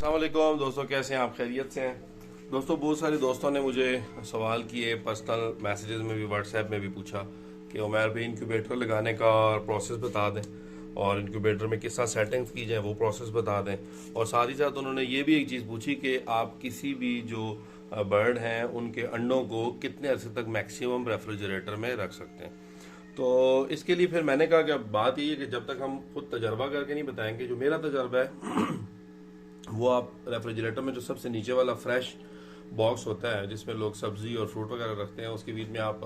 अस्सलाम वालेकुम दोस्तों, कैसे हैं आप? खैरियत से हैं दोस्तों? बहुत सारे दोस्तों ने मुझे सवाल किए, पर्सनल मैसेजेस में भी, व्हाट्सएप में भी पूछा कि उमर भाई इंक्यूबेटर लगाने का प्रोसेस बता दें और इंक्यूबेटर में किस तरह सेटिंग्स की जाए वो प्रोसेस बता दें। और साथ ही साथ उन्होंने ये भी एक चीज़ पूछी कि आप किसी भी जो बर्ड हैं उनके अंडों को कितने अरसे तक मैक्सिमम रेफ्रिजरेटर में रख सकते हैं। तो इसके लिए फिर मैंने कहा कि अब बात ये है कि जब तक हम खुद तजर्बा करके नहीं बताएंगे, जो मेरा तजर्बा है वो आप रेफ्रिजरेटर में जो सबसे नीचे वाला फ्रेश बॉक्स होता है जिसमें लोग सब्जी और फ्रूट वगैरह रखते हैं, उसके बीच में आप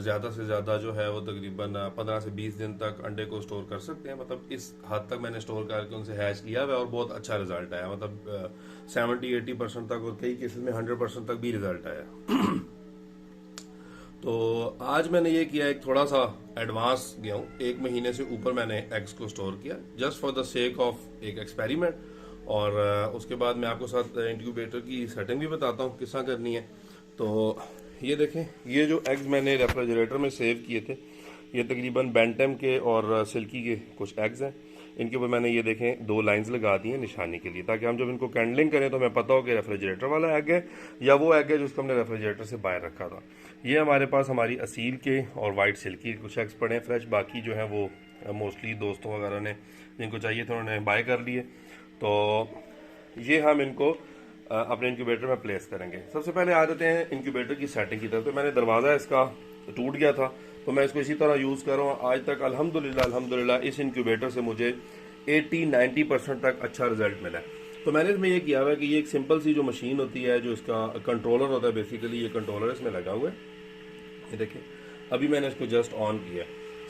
ज़्यादा से ज़्यादा जो है वो तकरीबन 15 से 20 दिन तक अंडे को स्टोर कर सकते हैं। मतलब इस हद तक मैंने स्टोर करके उनसे हैच किया हुआ है और बहुत अच्छा रिजल्ट आया। मतलब 70-80% तक और कई केसेस में 100% तक भी रिजल्ट आया। तो आज मैंने ये किया, एक थोड़ा सा एडवांस गया हूँ, 1 महीने से ऊपर मैंने एग्स को स्टोर किया just for the sake of एक एक्सपेरिमेंट। और उसके बाद मैं आपको साथ इंक्यूबेटर की सेटिंग भी बताता हूँ किस तरह करनी है। तो ये देखें, ये जो एग्स मैंने रेफ्रिजरेटर में सेव किए थे ये तकरीबन बैंटम के और सिल्की के कुछ एग्स हैं। इनके ऊपर मैंने ये देखें 2 लाइंस लगा दी हैं निशानी के लिए, ताकि हम जब इनको कैंडलिंग करें तो हमें पता हो कि रेफ्रिजरेटर वाला एग है या वो एग है जिसको हमने रेफ्रिजरेटर से बाहर रखा था। ये हमारे पास हमारी असील के और वाइट सिल्की के कुछ एग्स पड़े हैं फ्रेश, बाकी जो है वो मोस्टली दोस्तों वगैरह ने जिनको चाहिए थे उन्होंने बाय कर लिए। तो ये हम इनको अपने इंक्यूबेटर में प्लेस करेंगे। सबसे पहले आ जाते हैं इंक्यूबेटर की सेटिंग की तरफ। तो मैंने दरवाज़ा इसका टूट गया था तो मैं इसको इसी तरह यूज़ कर रहा हूँ। आज तक अल्हम्दुलिल्लाह इस इंक्यूबेटर से मुझे 80-90% तक अच्छा रिजल्ट मिला है। तो मैंने इसमें ये किया हुआ है कि ये एक सिंपल सी जो मशीन होती है, जो इसका कंट्रोलर होता है, बेसिकली ये कंट्रोलर इसमें लगा हुआ है। ये देखिए, अभी मैंने इसको जस्ट ऑन किया।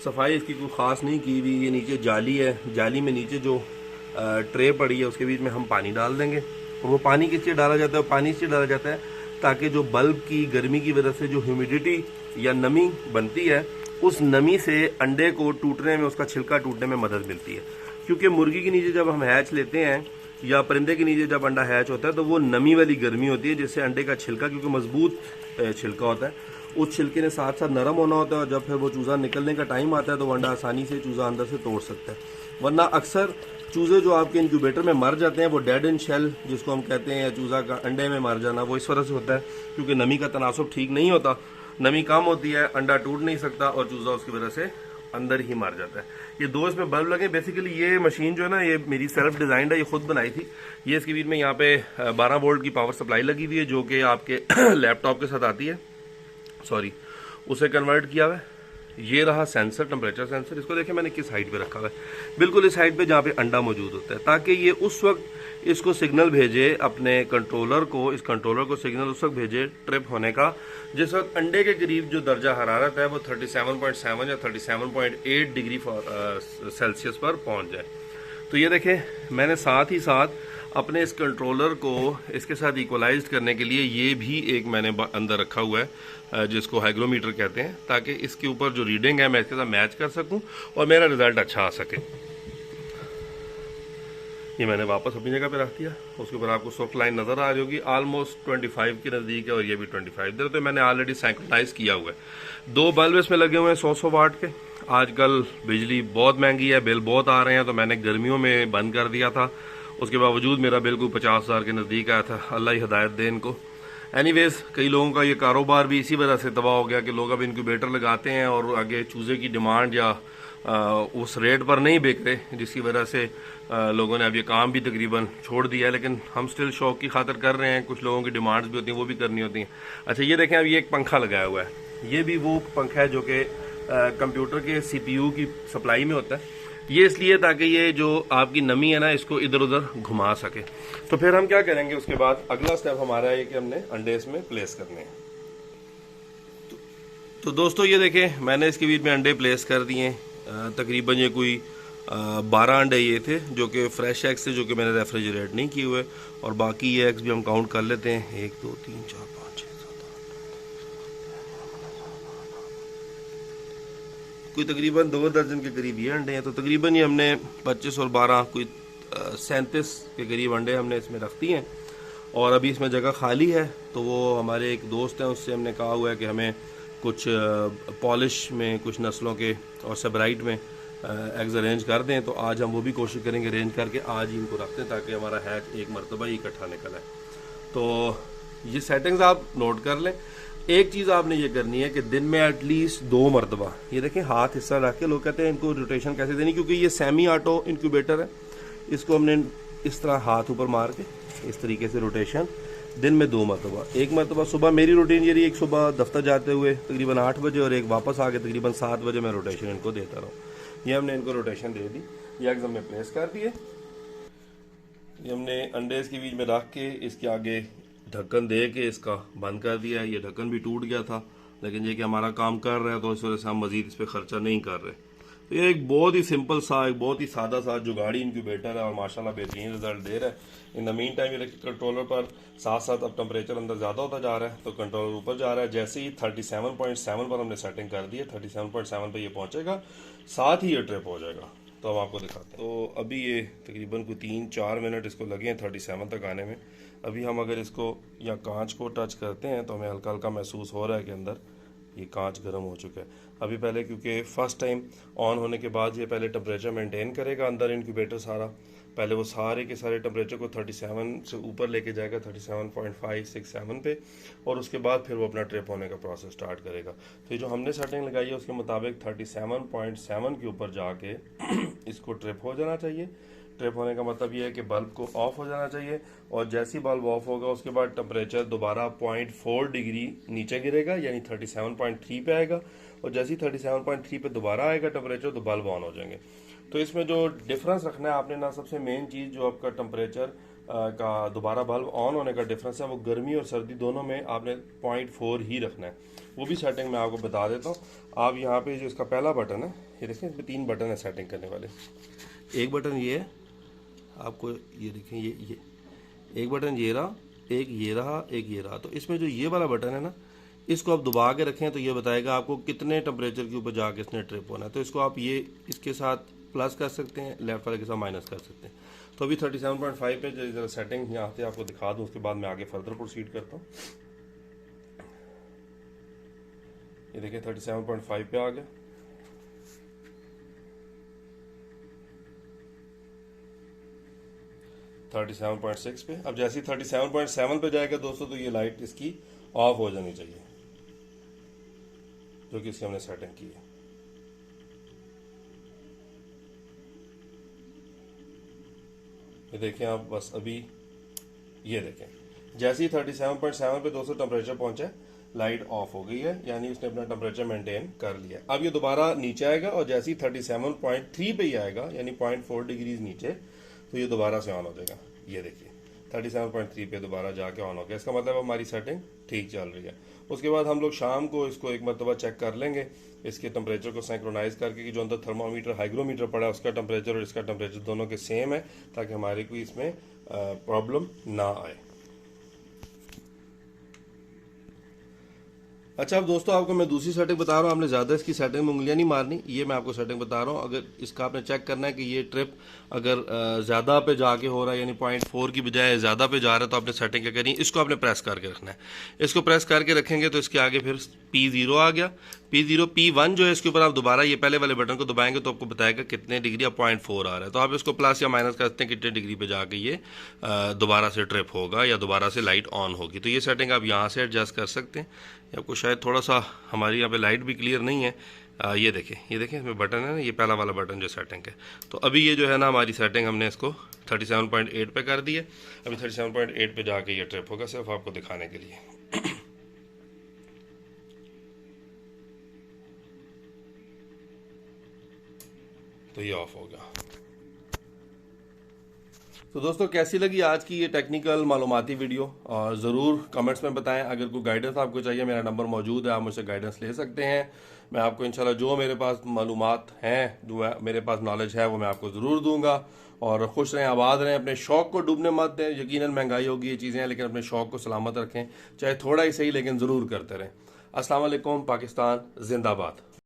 सफाई इसकी कोई ख़ास नहीं की हुई। ये नीचे जाली है, जाली में नीचे जो ट्रे पड़ी है उसके बीच में हम पानी डाल देंगे। और वो पानी किस लिए डाला जाता है? पानी इसलिए डाला जाता है ताकि जो बल्ब की गर्मी की वजह से जो ह्यूमिडिटी या नमी बनती है, उस नमी से अंडे को टूटने में, उसका छिलका टूटने में मदद मिलती है। क्योंकि मुर्गी के नीचे जब हम हैच लेते हैं या परिंदे के नीचे जब अंडा हैच होता है तो वो नमी वाली गर्मी होती है जिससे अंडे का छिलका, क्योंकि मजबूत छिलका होता है, उस छिलके ने साथ साथ नरम होना होता है और जब फिर वो चूज़ा निकलने का टाइम आता है तो वो अंडा आसानी से चूज़ा अंदर से तोड़ सकता है। वरना अक्सर चूज़े जो आपके इंक्यूबेटर में मर जाते हैं वो डेड इन शेल जिसको हम कहते हैं, या चूज़ा का अंडे में मर जाना, वो इस वजह से होता है क्योंकि नमी का तनासुब ठीक नहीं होता, नमी कम होती है, अंडा टूट नहीं सकता और चूज़ा उसकी वजह से अंदर ही मर जाता है। ये 2 इसमें बल्ब लगे। बेसिकली ये मशीन जो है ना, ये मेरी सेल्फ डिज़ाइंड है, ये खुद बनाई थी। ये इसके बीच में यहाँ पे 12 वोल्ट की पावर सप्लाई लगी हुई है जो कि आपके लैपटॉप के साथ आती है, सॉरी, उसे कन्वर्ट किया हुआ है। ये रहा सेंसर, टेम्परेचर सेंसर। इसको देखें मैंने किस हाइट पे रखा हुआ है, बिल्कुल इस हाइट पे जहाँ पे अंडा मौजूद होता है, ताकि ये उस वक्त इसको सिग्नल भेजे अपने कंट्रोलर को, इस कंट्रोलर को सिग्नल उस वक्त भेजे ट्रिप होने का जिस वक्त अंडे के करीब जो दर्जा हरारत है वो 37.7 या 37.8 डिग्री सेल्सियस पर पहुँच जाए। तो ये देखें, मैंने साथ ही साथ अपने इस कंट्रोलर को इसके साथ इक्वलाइज करने के लिए ये भी एक मैंने अंदर रखा हुआ है जिसको हाइग्रोमीटर कहते हैं, ताकि इसके ऊपर जो रीडिंग है मैं इसके साथ मैच कर सकूं और मेरा रिजल्ट अच्छा आ सके। ये मैंने वापस अपनी जगह पे रख दिया। उसके ऊपर आपको सॉफ्ट लाइन नज़र आ रही होगी, ऑलमोस्ट 25 के नज़दीक है और ये भी 25 दे। तो मैंने ऑलरेडी सैंक्रोनाइज किया हुआ है। 2 बल्ब इसमें लगे हुए हैं 100 वाट के। आजकल बिजली बहुत महंगी है, बिल बहुत आ रहे हैं, तो मैंने गर्मियों में बंद कर दिया था। उसके बावजूद मेरा बिल कोई 50,000 के नज़दीक आया था। अल्लाह ही हिदायत दे इनको। एनीवेज, कई लोगों का ये कारोबार भी इसी वजह से तबाह हो गया कि लोग अब इंक्यूबेटर लगाते हैं और आगे चूज़े की डिमांड या उस रेट पर नहीं बिक रहे, जिसकी वजह से लोगों ने अब ये काम भी तकरीबन छोड़ दिया है। लेकिन हम स्टिल शौक की खातिर कर रहे हैं, कुछ लोगों की डिमांड्स भी होती हैं, वो भी करनी होती हैं। अच्छा, ये देखें, अब ये एक पंखा लगाया हुआ है। ये भी वो पंखा है जो कि कंप्यूटर के CPU की सप्लाई में होता है। ये इसलिए ताकि ये जो आपकी नमी है ना, इसको इधर उधर घुमा सके। तो फिर हम क्या करेंगे, उसके बाद अगला स्टेप हमारा है कि हमने अंडे इसमें प्लेस करने हैं। तो दोस्तों ये देखें, मैंने इसके बीच में अंडे प्लेस कर दिए। तकरीबन ये कोई 12 अंडे ये थे जो कि फ्रेश एग्स थे, जो कि मैंने रेफ्रिजरेट नहीं किए हुए। और बाकी ये एग्स भी हम काउंट कर लेते हैं, 1 2 3 4 5 6 7 8, कोई तकरीबन 2 दर्जन के करीब ये अंडे हैं। तो तकरीबन ये हमने 25 और 12 कोई 37 के करीब अंडे हमने इसमें रख दिए हैं। और अभी इसमें जगह खाली है, तो वो हमारे एक दोस्त हैं, उससे हमने कहा हुआ है कि हमें कुछ पॉलिश में कुछ नस्लों के और सेब्राइट में एग्स अरेंज कर दें, तो आज हम वो भी कोशिश करेंगे अरेंज करके आज ही इनको रखते हैं ताकि हमारा हैच एक मरतबा ही इकट्ठा निकल आए। तो ये सेटिंग्स आप नोट कर लें। एक चीज़ आपने ये करनी है कि दिन में एटलीस्ट 2 मरतबा, ये देखें हाथ हिस्सा रख के, लोग कहते हैं इनको रोटेशन कैसे देनी, क्योंकि ये सेमी ऑटो इंक्यूबेटर है, इसको हमने इस तरह हाथ ऊपर मार के इस तरीके से रोटेशन दिन में 2 मरतबा। एक मरतबा सुबह, मेरी रूटीन ये रही, एक सुबह दफ्तर जाते हुए तकरीबन 8 बजे और एक वापस आके तकरीबन 7 बजे मैं रोटेशन इनको देता रहूँ। ये हमने इनको रोटेशन दे दी, ये एग्स हमने प्लेस कर दिए, ये हमने अंडे इसके बीच में रख के इसके आगे ढक्कन दे के इसका बंद कर दिया है। ये ढक्कन भी टूट गया था, लेकिन ये कि हमारा काम कर रहा है तो इस वजह से हम मजीद इस पर खर्चा नहीं कर रहे। तो ये एक बहुत ही सिंपल सा, एक बहुत ही सादा सा जुगाड़ी इंक्यूबेटर है और माशाल्लाह बेहतरीन रिजल्ट दे रहा है। इन द मीन टाइम ये कंट्रोलर पर साथ साथ अब टेम्परेचर अंदर ज़्यादा होता जा रहा है तो कंट्रोलर ऊपर जा रहा है। जैसे ही 37.7 पर हमने सेटिंग कर दी है, 37.7 पर ये पहुंचेगा, साथ ही ये ट्रिप हो जाएगा। तो हम आपको दिखाते हैं। तो अभी ये तकरीबन कोई 3-4 मिनट इसको लगे हैं 37 तक आने में। अभी हम अगर इसको या कांच को टच करते हैं तो हमें हल्का हल्का महसूस हो रहा है कि अंदर ये कांच गर्म हो चुका है। अभी पहले क्योंकि फर्स्ट टाइम ऑन होने के बाद ये पहले टेम्परेचर मेंटेन करेगा अंदर इंक्यूबेटर सारा, पहले वो सारे के सारे टेम्परेचर को 37 से ऊपर लेके जाएगा 37.5-67 पे, और उसके बाद फिर वो अपना ट्रिप होने का प्रोसेस स्टार्ट करेगा। तो ये जो हमने सेटिंग लगाई है उसके मुताबिक 37.7 के ऊपर जाके इसको ट्रिप हो जाना चाहिए। ट्रिप होने का मतलब ये है कि बल्ब को ऑफ हो जाना चाहिए, और जैसे ही बल्ब ऑफ होगा उसके बाद टेम्परेचर दोबारा 0.4 डिग्री नीचे गिरेगा, यानी 37.3 पे आएगा, और जैसे ही 37.3 पे दोबारा आएगा टेम्परेचर तो बल्ब ऑन हो जाएंगे। तो इसमें जो डिफरेंस रखना है आपने ना, सबसे मेन चीज़ जो आपका टेम्परेचर का दोबारा बल्ब ऑन होने का डिफरेंस है वो गर्मी और सर्दी दोनों में आपने 0.4 ही रखना है। वो भी सेटिंग मैं आपको बता देता हूँ। आप यहाँ पे जो इसका पहला बटन है, ये देखें इसमें 3 बटन है सेटिंग करने वाले। एक बटन ये है, आपको ये देखें, ये एक बटन ये रहा, एक ये रहा, एक ये रहा। तो इसमें जो ये वाला बटन है ना, इसको आप दबा के रखें तो ये बताएगा आपको कितने टेम्परेचर के ऊपर जाके इसने ट्रिप होना है। तो इसको आप ये इसके साथ प्लस कर सकते हैं, लेफ्ट वाले के साथ माइनस कर सकते हैं। तो अभी 37.5 पे जरा सेटिंग यहाँ से आपको दिखा दूँ, उसके बाद मैं आगे फर्दर प्रोसीड करता हूँ। ये देखिए 37.5 पे आ गया। थर्टी 37.6 पे। अब जैसे ही 37.7 पे जाएगा दोस्तों तो ये लाइट इसकी ऑफ हो जानी चाहिए, जो कि इसकी हमने सेटिंग की है। ये देखें आप, बस अभी ये देखें जैसे ही 37.7 पे दोस्तों टेम्परेचर पहुंचा, लाइट ऑफ हो गई है, यानी उसने अपना टेम्परेचर मेंटेन कर लिया। अब ये दोबारा नीचे आएगा और जैसे ही 37.3 पे ही आएगा, यानी 0.4 डिग्रीज नीचे, तो ये दोबारा से ऑन हो जाएगा। ये देखिए 37.3 पे दोबारा जाके ऑन हो गया। इसका मतलब हमारी सेटिंग ठीक चल रही है। उसके बाद हम लोग शाम को इसको एक मरतबा चेक कर लेंगे, इसके टेम्परेचर को सिंक्रोनाइज करके कि जो अंदर थर्मामीटर हाइग्रोमीटर पड़ा है उसका टेम्परेचर और इसका टेम्परेचर दोनों के सेम है, ताकि हमारे कोई इसमें प्रॉब्लम ना आए। अच्छा अब दोस्तों आपको मैं दूसरी सेटिंग बता रहा हूँ। आपने ज़्यादा इसकी सेटिंग में उंगलियां नहीं मारनी, ये मैं आपको सेटिंग बता रहा हूँ। अगर इसका आपने चेक करना है कि ये ट्रिप अगर ज़्यादा पे जाके हो रहा है, यानी 0.4 की बजाय ज़्यादा पे जा रहा है, तो आपने सेटिंग क्या करनी है, इसको आपने प्रेस करके रखना है। इसको प्रेस करके रखेंगे तो इसके आगे फिर P0 आ गया। P0 P1 जो है इसके ऊपर आप दोबारा ये पहले वाले बटन को दबाएंगे तो आपको बताएगा कितने डिग्री, अब 0.4 आ रहा है, तो आप इसको प्लस या माइनस करते हैं कितने डिग्री पे जाके ये दोबारा से ट्रिप होगा या दोबारा से लाइट ऑन होगी। तो ये सेटिंग आप यहाँ से एडजस्ट कर सकते हैं। आपको शायद थोड़ा सा, हमारी यहाँ पे लाइट भी क्लियर नहीं है। ये देखें इसमें बटन है ना, ये पहला वाला बटन जो सेटिंग है। तो अभी ये जो है ना हमारी सेटिंग हमने इसको 37.8 पे कर दी है। अभी 37.8 पे जाके ये ट्रिप होगा, सिर्फ आपको दिखाने के लिए। तो ये ऑफ होगा। तो दोस्तों कैसी लगी आज की ये टेक्निकल मालूमाती वीडियो, और ज़रूर कमेंट्स में बताएं। अगर कोई गाइडेंस आपको चाहिए, मेरा नंबर मौजूद है, आप मुझसे गाइडेंस ले सकते हैं। मैं आपको इंशाल्लाह जो मेरे पास मालूमात हैं, जो मेरे पास नॉलेज है, वो मैं आपको ज़रूर दूंगा। और खुश रहें, आबाद रहें, अपने शौक़ को डूबने मत दें। यकीनन महंगाई होगी, ये चीज़ें हैं, लेकिन अपने शौक़ को सलामत रखें, चाहे थोड़ा ही सही लेकिन ज़रूर करते रहें। अस्सलाम वालेकुम, पाकिस्तान जिंदाबाद।